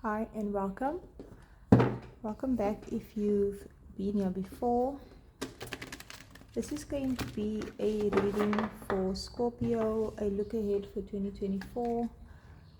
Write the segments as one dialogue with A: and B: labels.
A: Hi and welcome. Welcome back if you've been here before. This is going to be a reading for Scorpio, a look ahead for 2024.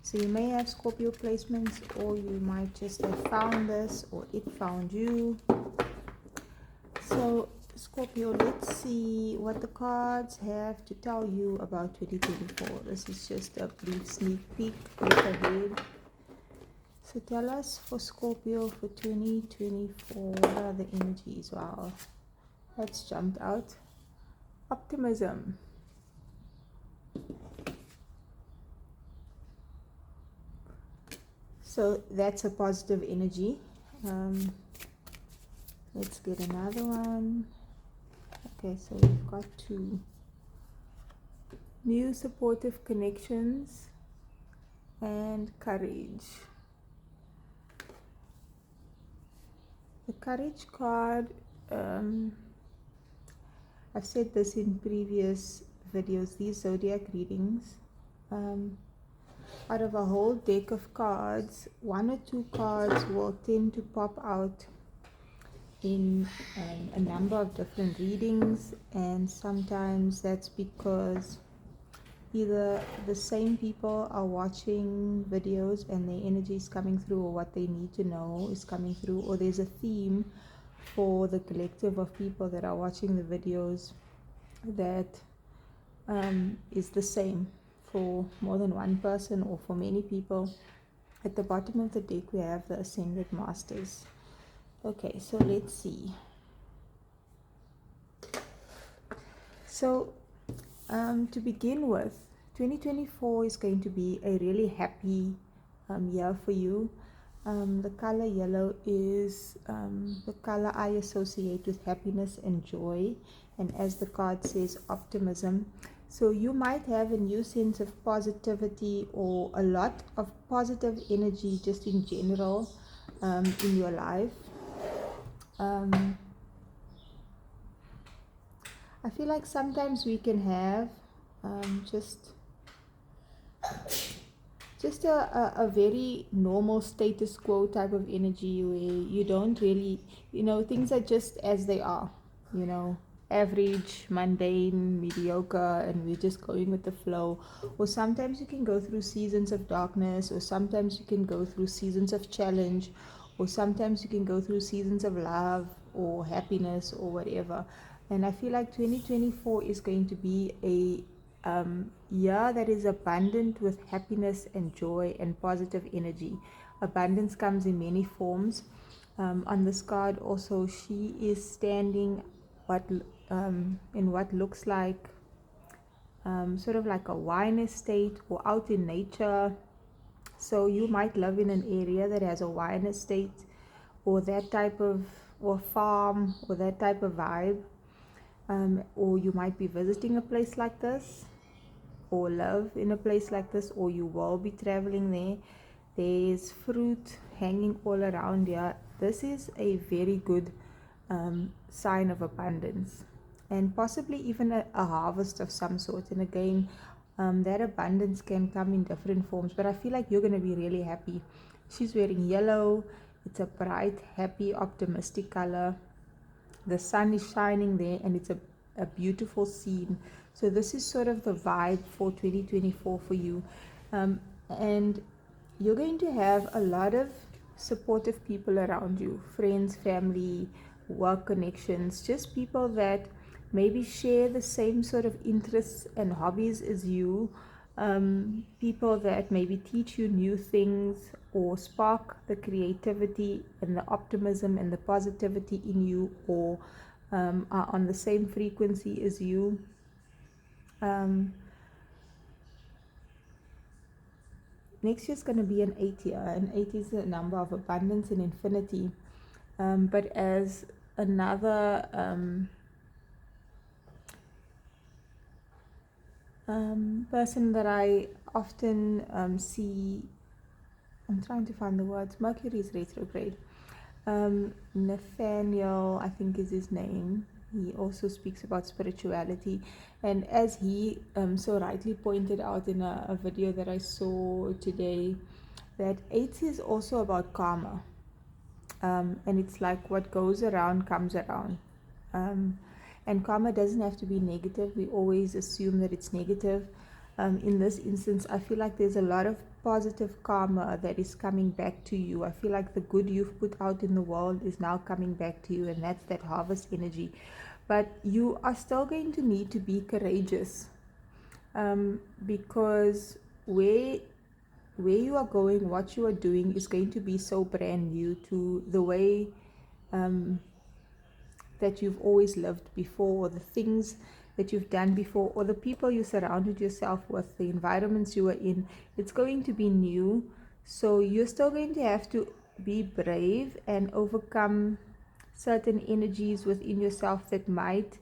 A: So you may have Scorpio placements, or you might just have found this, or it found you. So Scorpio, let's see what the cards have to tell you about 2024. This is just a brief sneak peek, look ahead. So tell us for Scorpio for 2024, what are the energies? Wow, that's jumped out. Optimism. So that's a positive energy. Let's get another one. Okay, so we've got two. New supportive connections and courage. The courage card, I've said this in previous videos, these zodiac readings, out of a whole deck of cards, one or two cards will tend to pop out in a number of different readings, and sometimes that's because either the same people are watching videos and their energy is coming through, or what they need to know is coming through, or there's a theme for the collective of people that are watching the videos that is the same for more than one person or for many people. At the bottom of the deck we have the Ascended Masters. Okay, so let's see. So to begin with, 2024 is going to be a really happy year for you. The color yellow is the color I associate with happiness and joy, and as the card says, optimism. So you might have a new sense of positivity or a lot of positive energy just in general in your life. I feel like sometimes we can have just a very normal status quo type of energy where you don't really, things are just as they are, average, mundane, mediocre, and we're just going with the flow. Or sometimes you can go through seasons of darkness, or sometimes you can go through seasons of challenge, or sometimes you can go through seasons of love or happiness or whatever. And I feel like 2024 is going to be a year that is abundant with happiness and joy and positive energy. Abundance comes in many forms. On this card also, she is standing in what looks like sort of like a wine estate or out in nature. So you might live in an area that has a wine estate or that type of, or farm, or that type of vibe. Or you might be visiting a place like this, or live in a place like this, or you will be traveling there. There's fruit hanging all around here. This is a very good sign of abundance, and possibly even a harvest of some sort. And again, that abundance can come in different forms, but I feel like you're going to be really happy. She's wearing yellow. It's a bright, happy, optimistic color. The sun is shining there, and it's a beautiful scene. So this is sort of the vibe for 2024 for you. And you're going to have a lot of supportive people around you, friends, family, work connections, just people that maybe share the same sort of interests and hobbies as you. People that maybe teach you new things or spark the creativity and the optimism and the positivity in you, or are on the same frequency as you. Next year is going to be an 8 year, and 8 is a number of abundance and infinity. But as another person that I often see, I'm trying to find the words, Mercury is retrograde. Nathaniel, I think is his name. He also speaks about spirituality, and as he so rightly pointed out in a video that I saw today, that 8 is also about karma. And it's like what goes around comes around. And karma doesn't have to be negative. We always assume that it's negative. In this instance, I feel like there's a lot of positive karma that is coming back to you. I feel like the good you've put out in the world is now coming back to you, and that's that harvest energy. But you are still going to need to be courageous, because where you are going, what you are doing is going to be so brand new to the way that you've always lived before, or the things that you've done before, or the people you surrounded yourself with, the environments you were in. It's going to be new. So you're still going to have to be brave and overcome certain energies within yourself that might,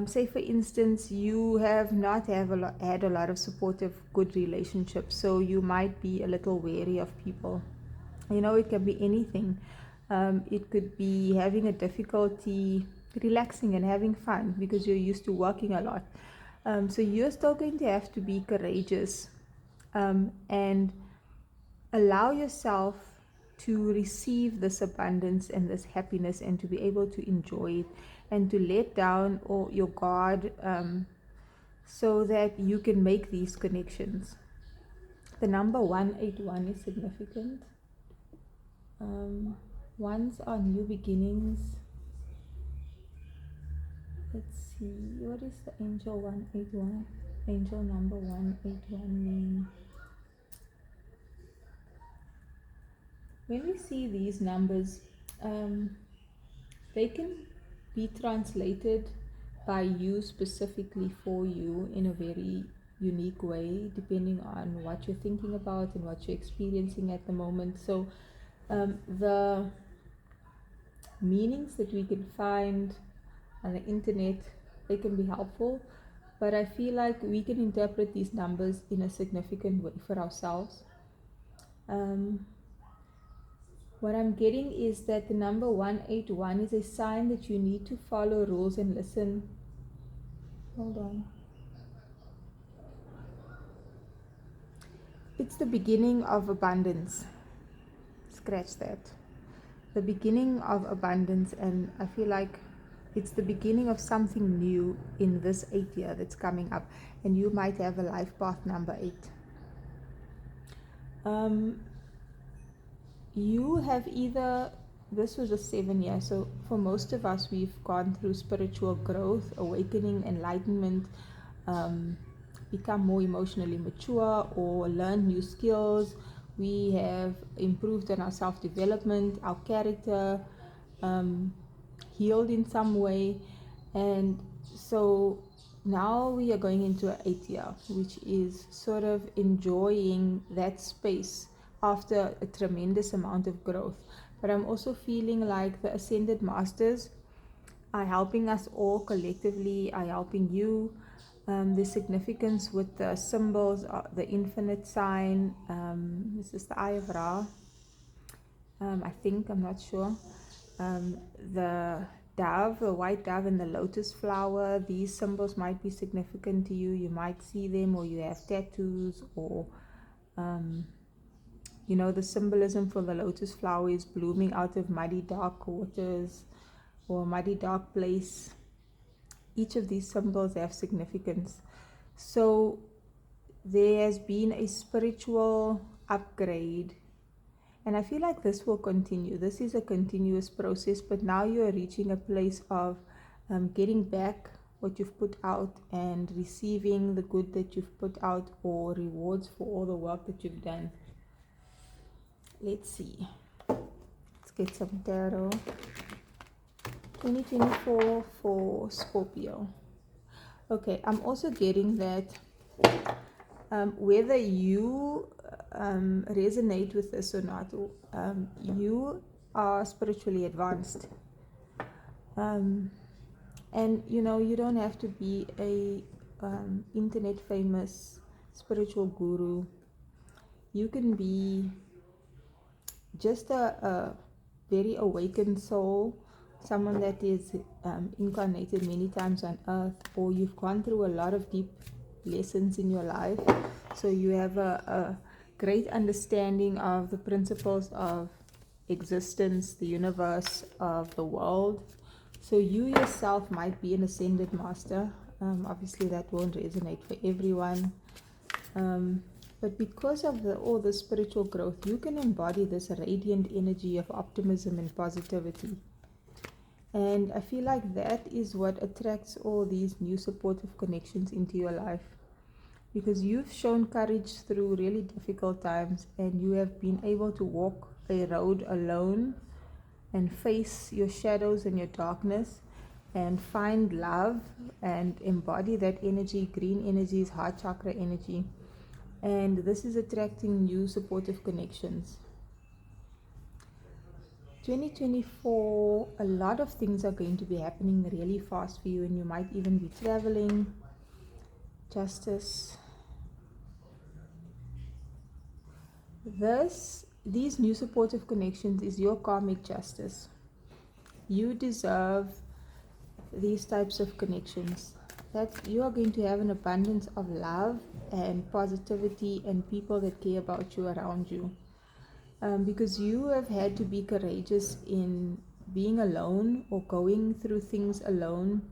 A: say for instance, you have not had a lot of supportive, good relationships, so you might be a little wary of people. It can be anything. It could be having a difficulty relaxing and having fun because you're used to working a lot. So you're still going to have to be courageous, and allow yourself to receive this abundance and this happiness, and to be able to enjoy it, and to let down all your guard, so that you can make these connections. The number 181 is significant. Ones are new beginnings. Let's see, what is the angel 181? Angel number 181 mean? When we see these numbers, they can be translated by you specifically for you in a very unique way, depending on what you're thinking about and what you're experiencing at the moment. So the meanings that we can find on the internet, they can be helpful, but I feel like we can interpret these numbers in a significant way for ourselves. What I'm getting is that the number 181 is a sign that you need to follow rules and listen. Hold on. It's the beginning of abundance. Scratch that. The beginning of abundance, and I feel like it's the beginning of something new in this 8th year that's coming up, and you might have a life path number 8. You have either, this was a 7 year, so for most of us, we've gone through spiritual growth, awakening, enlightenment, become more emotionally mature, or learn new skills. We have improved on our self-development, our character, healed in some way, and so now we are going into an 8th year, which is sort of enjoying that space after a tremendous amount of growth. But I'm also feeling like the ascended masters are helping us all collectively, are helping you. The significance with the symbols, the infinite sign, this is the Eye of Ra, I think, I'm not sure. The dove, the white dove, and the lotus flower, these symbols might be significant to you. You might see them, or you have tattoos, or the symbolism for the lotus flower is blooming out of muddy dark waters or a muddy dark place. Each of these symbols have significance. So there has been a spiritual upgrade, and I feel like this will continue. This is a continuous process, but now you are reaching a place of getting back what you've put out and receiving the good that you've put out, or rewards for all the work that you've done. Let's see. Let's get some tarot. 2024 for Scorpio. Okay, I'm also getting that whether you resonate with this or not, you are spiritually advanced. And you don't have to be a internet famous spiritual guru. You can be just a very awakened soul, someone that is incarnated many times on earth, or you've gone through a lot of deep lessons in your life, so you have a great understanding of the principles of existence, the universe, of the world. So you yourself might be an ascended master. Obviously, that won't resonate for everyone. But because of all the spiritual growth, you can embody this radiant energy of optimism and positivity. And I feel like that is what attracts all these new supportive connections into your life. Because you've shown courage through really difficult times, and you have been able to walk a road alone and face your shadows and your darkness and find love and embody that energy. Green energy is heart chakra energy. And this is attracting new supportive connections. 2024, a lot of things are going to be happening really fast for you, and you might even be traveling. Justice. These new supportive connections is your karmic justice. You deserve these types of connections. That you are going to have an abundance of love and positivity and people that care about you around you. Because you have had to be courageous in being alone or going through things alone.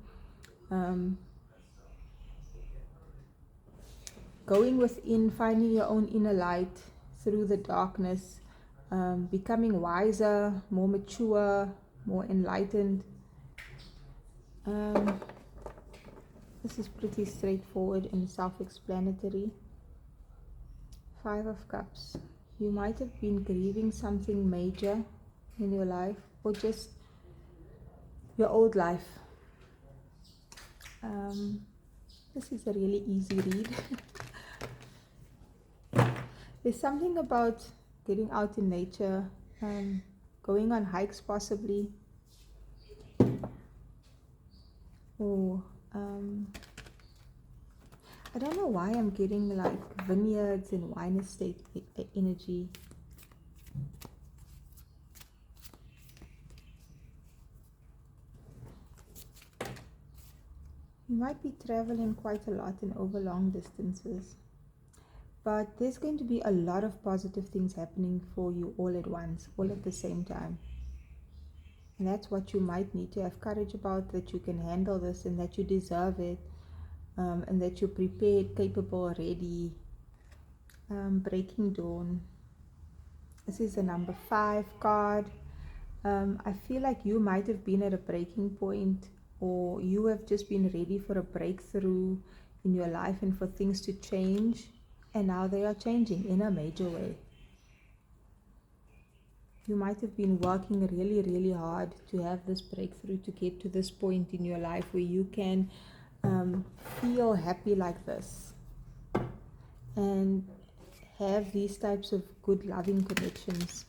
A: Going within, finding your own inner light through the darkness, becoming wiser, more mature, more enlightened. This is pretty straightforward and self-explanatory. 5 of Cups. You might have been grieving something major in your life, or just your old life. This is a really easy read. There's something about getting out in nature, going on hikes possibly, or I don't know why I'm getting like vineyards and wine estate energy. You might be traveling quite a lot and over long distances, but there's going to be a lot of positive things happening for you all at once, all at the same time. And that's what you might need to have courage about, that you can handle this and that you deserve it, and that you're prepared, capable, ready. Breaking dawn. This is the number 5 card. I feel like you might have been at a breaking point, or you have just been ready for a breakthrough in your life and for things to change, and now they are changing in a major way. You might have been working really, really hard to have this breakthrough, to get to this point in your life where you can feel happy like this and have these types of good, loving connections.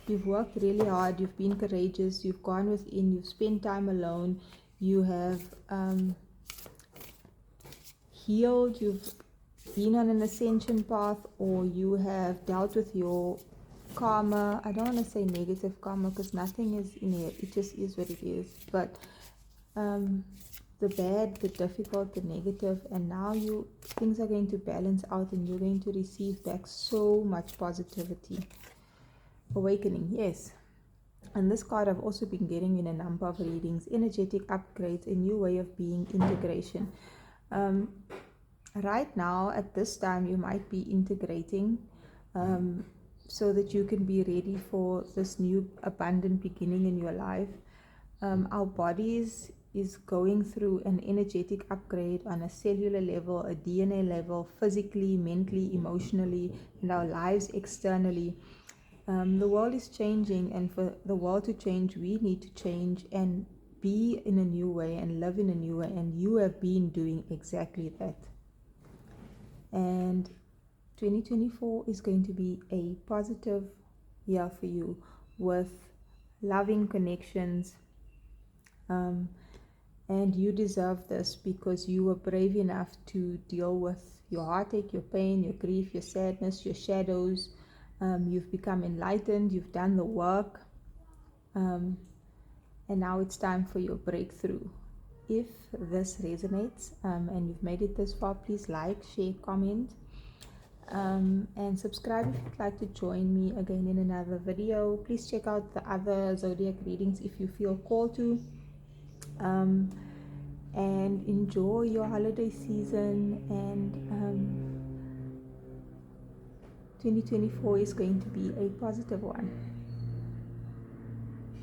A: You've worked really hard, you've been courageous, you've gone within, you've spent time alone, you have healed, you've been on an ascension path, or you have dealt with your karma. I don't want to say negative karma because nothing is in here, it just is what it is. But the bad, the difficult, the negative, and now things are going to balance out and you're going to receive back so much positivity. Awakening, yes. And this card I've also been getting in a number of readings. Energetic upgrades, a new way of being, integration. Right now, at this time, you might be integrating so that you can be ready for this new abundant beginning in your life. Our bodies is going through an energetic upgrade on a cellular level, a DNA level, physically, mentally, emotionally, and our lives externally. The world is changing, and for the world to change, we need to change and be in a new way and live in a new way, and you have been doing exactly that. And 2024 is going to be a positive year for you with loving connections, and you deserve this because you were brave enough to deal with your heartache, your pain, your grief, your sadness, your shadows. You've become enlightened, you've done the work, and now it's time for your breakthrough. If this resonates and you've made it this far, please like, share, comment. And subscribe if you'd like to join me again in another video. Please check out the other zodiac readings if you feel called to. And enjoy your holiday season, and 2024 is going to be a positive one.